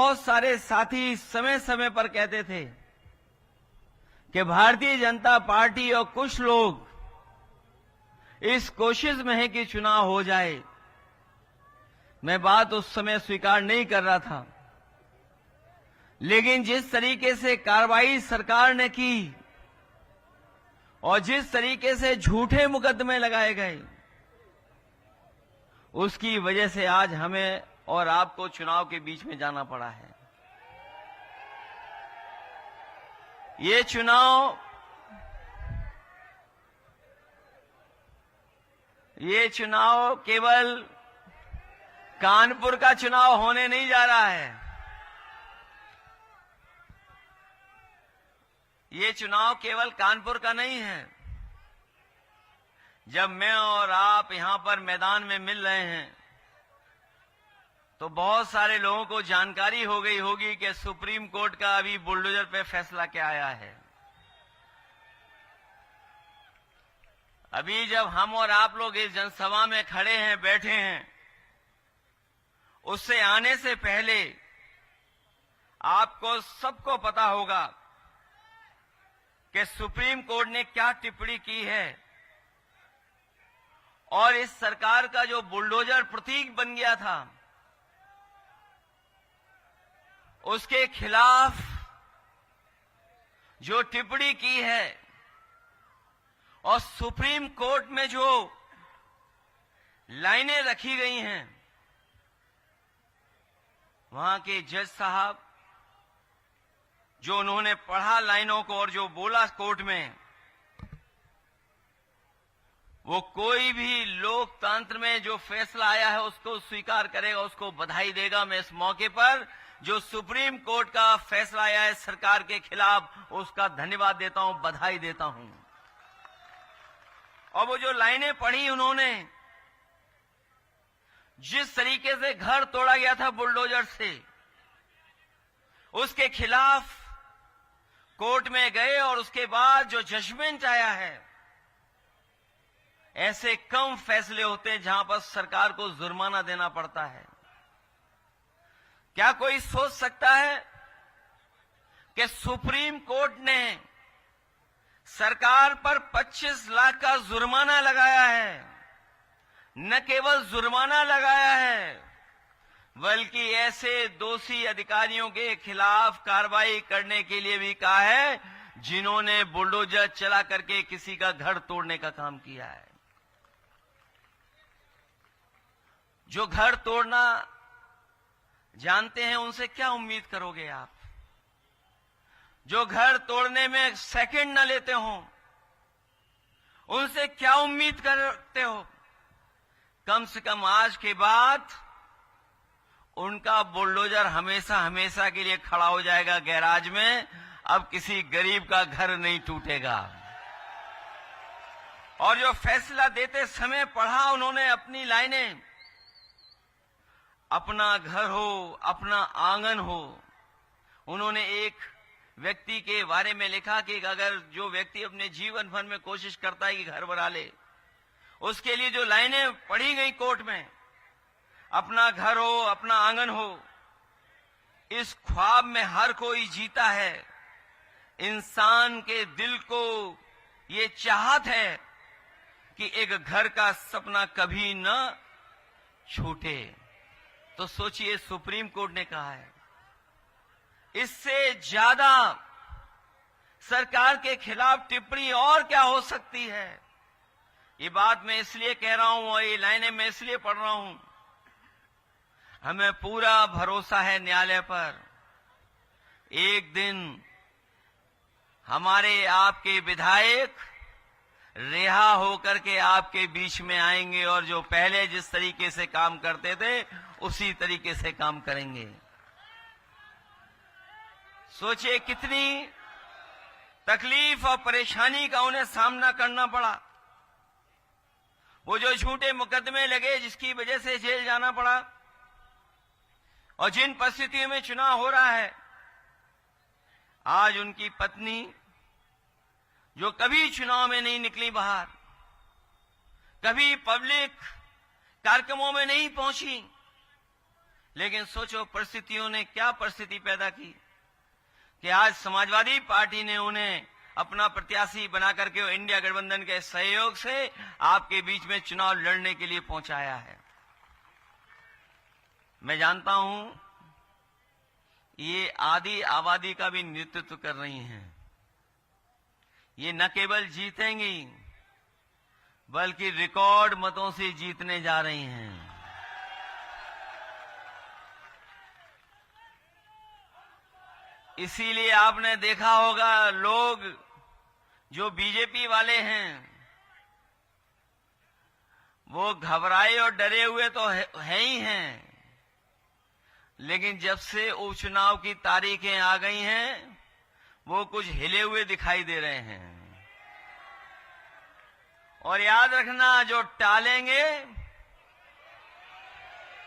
बहुत सारे साथी समय समय पर कहते थे कि भारतीय जनता पार्टी और कुछ लोग इस कोशिश में है कि चुनाव हो जाए। मैं बात उस समय स्वीकार नहीं कर रहा था, लेकिन जिस तरीके से कार्रवाई सरकार ने की और जिस तरीके से झूठे मुकदमे लगाए गए, उसकी वजह से आज हमें और आपको चुनाव के बीच में जाना पड़ा है। ये चुनाव केवल कानपुर का चुनाव होने नहीं जा रहा है। ये चुनाव केवल कानपुर का नहीं है। जब मैं और आप यहां पर मैदान में मिल रहे हैं तो बहुत सारे लोगों को जानकारी हो गई होगी कि सुप्रीम कोर्ट का अभी बुलडोजर पे फैसला क्या आया है। अभी जब हम और आप लोग इस जनसभा में खड़े हैं, बैठे हैं, उससे आने से पहले आपको सबको पता होगा कि सुप्रीम कोर्ट ने क्या टिप्पणी की है और इस सरकार का जो बुलडोजर प्रतीक बन गया था, उसके खिलाफ जो टिप्पणी की है और सुप्रीम कोर्ट में जो लाइनें रखी गई हैं, वहां के जज साहब जो उन्होंने पढ़ा लाइनों को और जो बोला कोर्ट में, वो कोई भी लोकतंत्र में जो फैसला आया है उसको स्वीकार करेगा, उसको बधाई देगा। मैं इस मौके पर जो सुप्रीम कोर्ट का फैसला आया है सरकार के खिलाफ, उसका धन्यवाद देता हूं, बधाई देता हूं। और वो जो लाइनें पढ़ी उन्होंने, जिस तरीके से घर तोड़ा गया था बुलडोजर से, उसके खिलाफ कोर्ट में गए और उसके बाद जो जजमेंट आया है, ऐसे कम फैसले होते हैं जहां पर सरकार को जुर्माना देना पड़ता है। क्या कोई सोच सकता है कि सुप्रीम कोर्ट ने सरकार पर 25 लाख का जुर्माना लगाया है? न केवल जुर्माना लगाया है, बल्कि ऐसे दोषी अधिकारियों के खिलाफ कार्रवाई करने के लिए भी कहा है जिन्होंने बुलडोजर चला करके किसी का घर तोड़ने का काम किया है। जो घर तोड़ना जानते हैं, उनसे क्या उम्मीद करोगे आप? जो घर तोड़ने में सेकंड न लेते हो, उनसे क्या उम्मीद करते हो? कम से कम आज के बाद उनका बुलडोजर हमेशा हमेशा के लिए खड़ा हो जाएगा गैराज में। अब किसी गरीब का घर नहीं टूटेगा। और जो फैसला देते समय पढ़ा उन्होंने अपनी लाइनें, अपना घर हो, अपना आंगन हो। उन्होंने एक व्यक्ति के बारे में लिखा कि अगर जो व्यक्ति अपने जीवन भर में कोशिश करता है कि घर बना ले, उसके लिए जो लाइनें पढ़ी गई कोर्ट में, अपना घर हो, अपना आंगन हो, इस ख्वाब में हर कोई जीता है। इंसान के दिल को ये चाहत है कि एक घर का सपना कभी न छूटे। तो सोचिए, सुप्रीम कोर्ट ने कहा है। इससे ज्यादा सरकार के खिलाफ टिप्पणी और क्या हो सकती है? ये बात मैं इसलिए कह रहा हूं और ये लाइनें मैं इसलिए पढ़ रहा हूं, हमें पूरा भरोसा है न्यायालय पर। एक दिन हमारे आपके विधायक रिहा होकर के आपके बीच में आएंगे और जो पहले जिस तरीके से काम करते थे उसी तरीके से काम करेंगे। सोचिए कितनी तकलीफ और परेशानी का उन्हें सामना करना पड़ा। वो जो झूठे मुकदमे लगे जिसकी वजह से जेल जाना पड़ा, और जिन परिस्थितियों में चुनाव हो रहा है, आज उनकी पत्नी जो कभी चुनाव में नहीं निकली बाहर, कभी पब्लिक कार्यक्रमों में नहीं पहुंची, लेकिन सोचो परिस्थितियों ने क्या परिस्थिति पैदा की कि आज समाजवादी पार्टी ने उन्हें अपना प्रत्याशी बना करके इंडिया गठबंधन के सहयोग से आपके बीच में चुनाव लड़ने के लिए पहुंचाया है। मैं जानता हूं ये आधी आबादी का भी नेतृत्व कर रही हैं। ये न केवल जीतेंगी बल्कि रिकॉर्ड मतों से जीतने जा रही हैं। इसीलिए आपने देखा होगा लोग जो बीजेपी वाले हैं वो घबराए और डरे हुए तो है ही हैं, लेकिन जब से उपचुनाव की तारीखें आ गई हैं वो कुछ हिले हुए दिखाई दे रहे हैं। और याद रखना, जो टालेंगे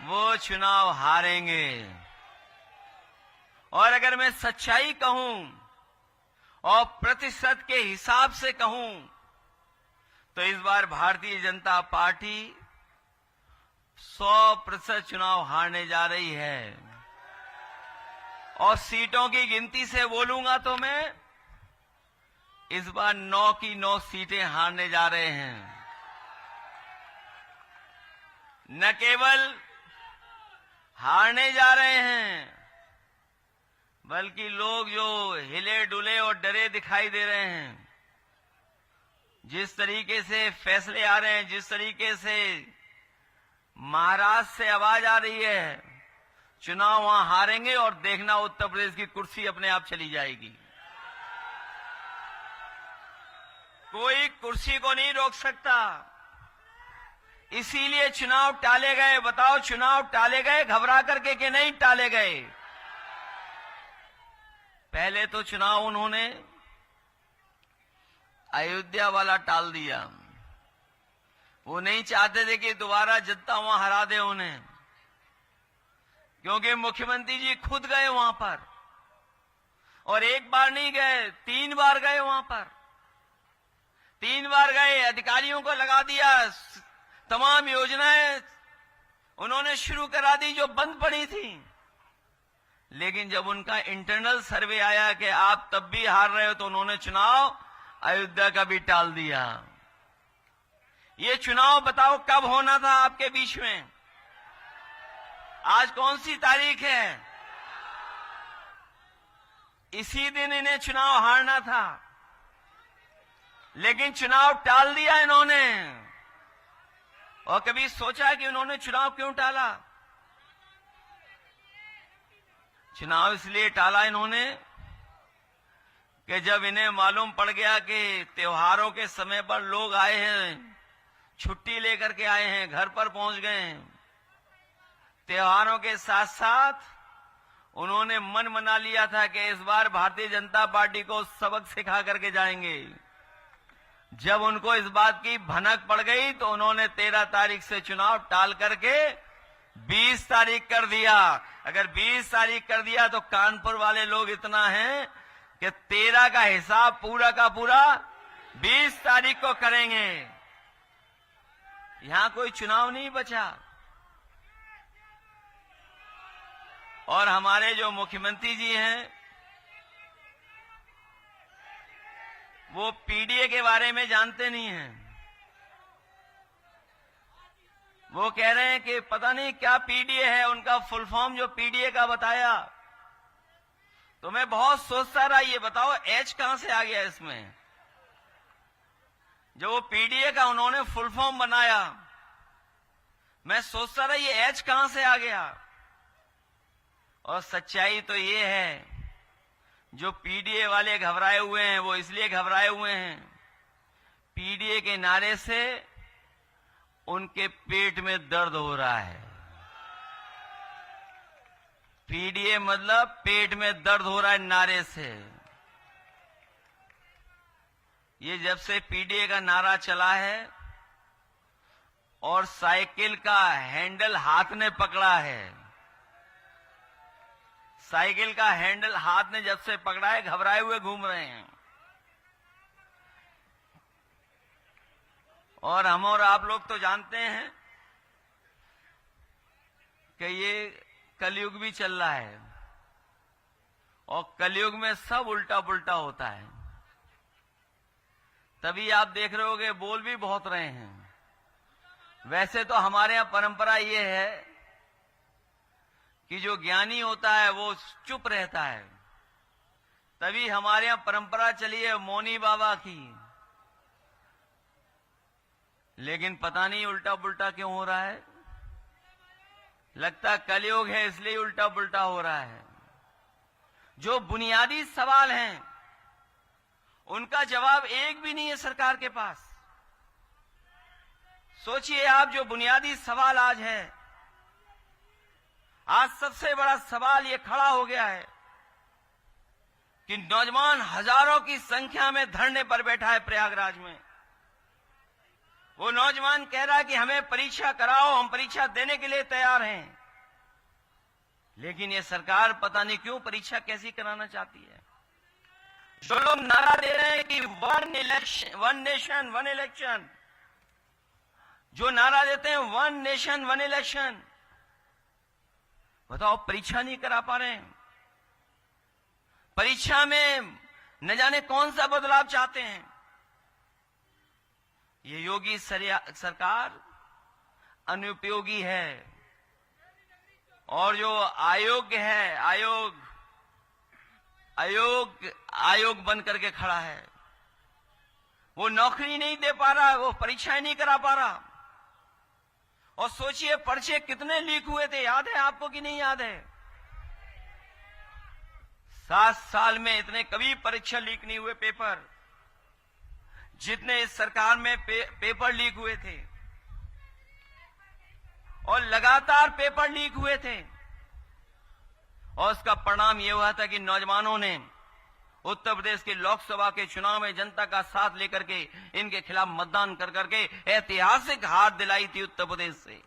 वो चुनाव हारेंगे। और अगर मैं सच्चाई कहूं और प्रतिशत के हिसाब से कहूं तो इस बार भारतीय जनता पार्टी 100% चुनाव हारने जा रही है। और सीटों की गिनती से बोलूंगा तो मैं इस बार 9 की 9 सीटें हारने जा रहे हैं। न केवल हारने जा रहे हैं बल्कि लोग जो हिले डुले और डरे दिखाई दे रहे हैं, जिस तरीके से फैसले आ रहे हैं, जिस तरीके से महाराष्ट्र से आवाज आ रही है चुनाव वहां हारेंगे और देखना उत्तर प्रदेश की कुर्सी अपने आप चली जाएगी। कोई कुर्सी को नहीं रोक सकता। इसीलिए चुनाव टाले गए। बताओ, चुनाव टाले गए घबरा करके कि नहीं टाले गए? पहले तो चुनाव उन्होंने अयोध्या वाला टाल दिया। वो नहीं चाहते थे कि दोबारा जनता वहां हरा दे उन्हें, क्योंकि मुख्यमंत्री जी खुद गए वहां पर और एक बार नहीं गए, 3 बार गए वहां पर। 3 बार गए, अधिकारियों को लगा दिया, तमाम योजनाएं उन्होंने शुरू करा दी जो बंद पड़ी थी। लेकिन जब उनका इंटरनल सर्वे आया कि आप तब भी हार रहे हो तो उन्होंने चुनाव अयोध्या का भी टाल दिया। ये चुनाव बताओ कब होना था आपके बीच में? आज कौन सी तारीख है? इसी दिन इन्हें चुनाव हारना था, लेकिन चुनाव टाल दिया इन्होंने। और कभी सोचा कि उन्होंने चुनाव क्यों टाला? चुनाव इसलिए टाला इन्होंने कि जब इन्हें मालूम पड़ गया कि त्योहारों के समय पर लोग आए हैं, छुट्टी लेकर के आए हैं, घर पर पहुंच गए हैं, त्योहारों के साथ साथ उन्होंने मन बना लिया था कि इस बार भारतीय जनता पार्टी को सबक सिखा करके जाएंगे। जब उनको इस बात की भनक पड़ गई तो उन्होंने 13 तारीख से चुनाव टाल करके 20 तारीख कर दिया। अगर 20 तारीख कर दिया तो कानपुर वाले लोग इतना हैं कि 13 का हिसाब पूरा का पूरा 20 तारीख को करेंगे। यहां कोई चुनाव नहीं बचा। और हमारे जो मुख्यमंत्री जी हैं वो पीडीए के बारे में जानते नहीं हैं। वो कह रहे हैं कि पता नहीं क्या पीडीए है, उनका फुल फॉर्म जो पीडीए का बताया तो मैं बहुत सोचता रहा, ये बताओ एच कहां से आ गया इसमें? जो वो पीडीए का उन्होंने फुल फॉर्म बनाया, मैं सोचता रहा ये एच कहां से आ गया। और सच्चाई तो ये है, जो पीडीए वाले घबराए हुए हैं वो इसलिए घबराए हुए हैं, पीडीए के नारे से उनके पेट में दर्द हो रहा है। पीडीए मतलब पेट में दर्द हो रहा है नारे से। ये जब से पीडीए का नारा चला है और साइकिल का हैंडल हाथ ने पकड़ा है, साइकिल का हैंडल हाथ ने जब से पकड़ा है घबराए हुए घूम रहे हैं। और हम और आप लोग तो जानते हैं कि ये कलयुग भी चल रहा है और कलयुग में सब उल्टा पुल्टा होता है। तभी आप देख रहे होगे बोल भी बहुत रहे हैं। वैसे तो हमारे यहां परंपरा ये है कि जो ज्ञानी होता है वो चुप रहता है। तभी हमारे यहां परंपरा चली है मौनी बाबा की। लेकिन पता नहीं उल्टा पुल्टा क्यों हो रहा है। लगता कलयुग है इसलिए उल्टा पुल्टा हो रहा है। जो बुनियादी सवाल हैं उनका जवाब एक भी नहीं है सरकार के पास। सोचिए आप, जो बुनियादी सवाल आज है, आज सबसे बड़ा सवाल ये खड़ा हो गया है कि नौजवान हजारों की संख्या में धरने पर बैठा है प्रयागराज में। वो नौजवान कह रहा है कि हमें परीक्षा कराओ, हम परीक्षा देने के लिए तैयार हैं। लेकिन ये सरकार पता नहीं क्यों परीक्षा कैसी कराना चाहती है। जो लोग नारा दे रहे हैं कि वन नेशन वन इलेक्शन, जो नारा देते हैं वन नेशन वन इलेक्शन, बताओ परीक्षा नहीं करा पा रहे हैं। परीक्षा में न जाने कौन सा बदलाव चाहते हैं। ये योगी सरकार अनुपयोगी है। और जो आयोग है, आयोग बन करके खड़ा है, वो नौकरी नहीं दे पा रहा, वो परीक्षाएं नहीं करा पा रहा। और सोचिए पर्चे कितने लीक हुए थे, याद है आपको कि नहीं याद है? 7 साल में इतने कभी परीक्षा लीक नहीं हुए पेपर जितने इस सरकार में पेपर लीक हुए थे। और लगातार पेपर लीक हुए थे और उसका परिणाम यह हुआ था कि नौजवानों ने उत्तर प्रदेश के लोकसभा के चुनाव में जनता का साथ लेकर के इनके खिलाफ मतदान कर करके ऐतिहासिक हार दिलाई थी उत्तर प्रदेश से।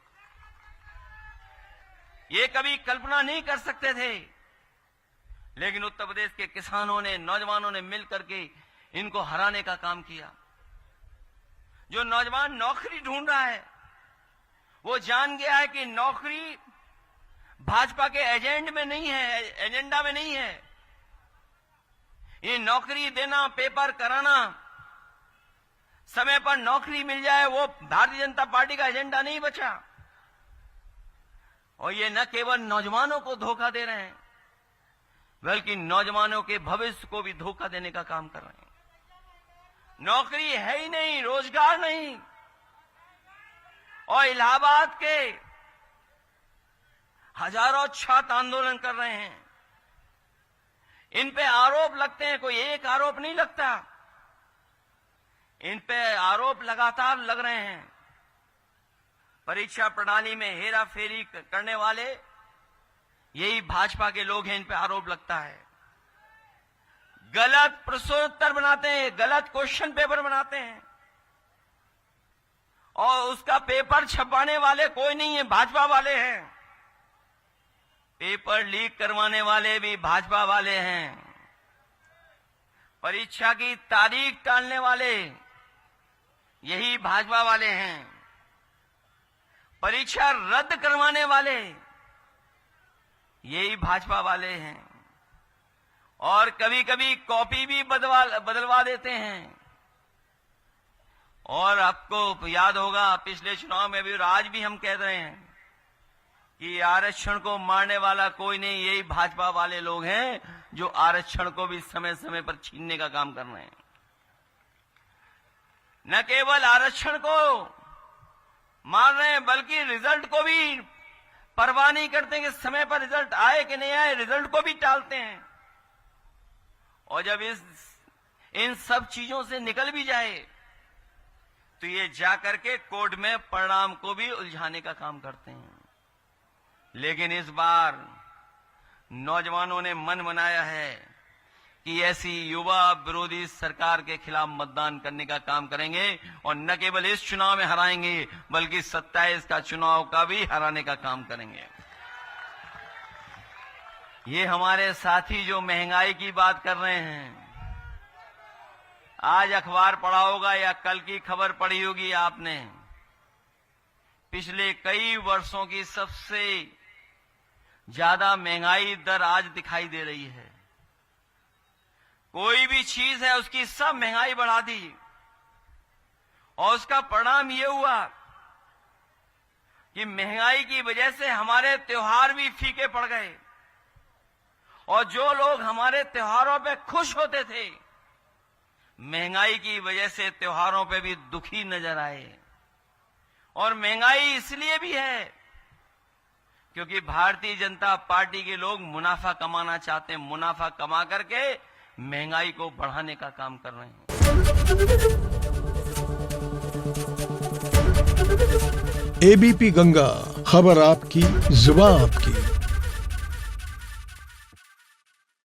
ये कभी कल्पना नहीं कर सकते थे, लेकिन उत्तर प्रदेश के किसानों ने, नौजवानों ने मिलकर के इनको हराने का काम किया। जो नौजवान नौकरी ढूंढ रहा है वो जान गया है कि नौकरी भाजपा के एजेंडा में नहीं है। ये नौकरी देना, पेपर कराना, समय पर नौकरी मिल जाए, वो भारतीय जनता पार्टी का एजेंडा नहीं बचा। और ये न केवल नौजवानों को धोखा दे रहे हैं, बल्कि नौजवानों के भविष्य को भी धोखा देने का काम कर रहे हैं। नौकरी है ही नहीं, रोजगार नहीं। और इलाहाबाद के हजारों छात्र आंदोलन कर रहे हैं। इन पे आरोप लगते हैं, कोई एक आरोप नहीं लगता, इन पे आरोप लगातार लग रहे हैं। परीक्षा प्रणाली में हेरा फेरी करने वाले यही भाजपा के लोग हैं, इन पे आरोप लगता है। गलत प्रश्नोत्तर बनाते हैं, गलत क्वेश्चन पेपर बनाते हैं और उसका पेपर छपवाने वाले कोई नहीं है, भाजपा वाले हैं। पेपर लीक करवाने वाले भी भाजपा वाले हैं। परीक्षा की तारीख टालने वाले यही भाजपा वाले हैं। परीक्षा रद्द करवाने वाले यही भाजपा वाले हैं। और कभी कभी कॉपी भी बदलवा देते हैं। और आपको याद होगा पिछले चुनाव में भी और आज भी हम कह रहे हैं कि आरक्षण को मारने वाला कोई नहीं, यही भाजपा वाले लोग हैं जो आरक्षण को भी समय समय पर छीनने का काम कर रहे हैं। न केवल आरक्षण को मार रहे हैं, बल्कि रिजल्ट को भी परवाह नहीं करते कि समय पर रिजल्ट आए कि नहीं आए, रिजल्ट को भी टालते हैं। और जब इन सब चीजों से निकल भी जाए तो ये जाकर के कोर्ट में परिणाम को भी उलझाने का काम करते हैं। लेकिन इस बार नौजवानों ने मन बनाया है कि ऐसी युवा विरोधी सरकार के खिलाफ मतदान करने का काम करेंगे और न केवल इस चुनाव में हराएंगे बल्कि 27 का चुनाव का भी हराने का काम करेंगे। ये हमारे साथी जो महंगाई की बात कर रहे हैं, आज अखबार पढ़ा होगा या कल की खबर पढ़ी होगी आपने, पिछले कई वर्षों की सबसे ज्यादा महंगाई दर आज दिखाई दे रही है। कोई भी चीज है उसकी सब महंगाई बढ़ा दी और उसका परिणाम ये हुआ कि महंगाई की वजह से हमारे त्योहार भी फीके पड़ गए और जो लोग हमारे त्योहारों पे खुश होते थे, महंगाई की वजह से त्योहारों पे भी दुखी नजर आए। और महंगाई इसलिए भी है क्योंकि भारतीय जनता पार्टी के लोग मुनाफा कमाना चाहते हैं, मुनाफा कमा करके महंगाई को बढ़ाने का काम कर रहे हैं। एबीपी गंगा, खबर आपकी, जुबान आपकी।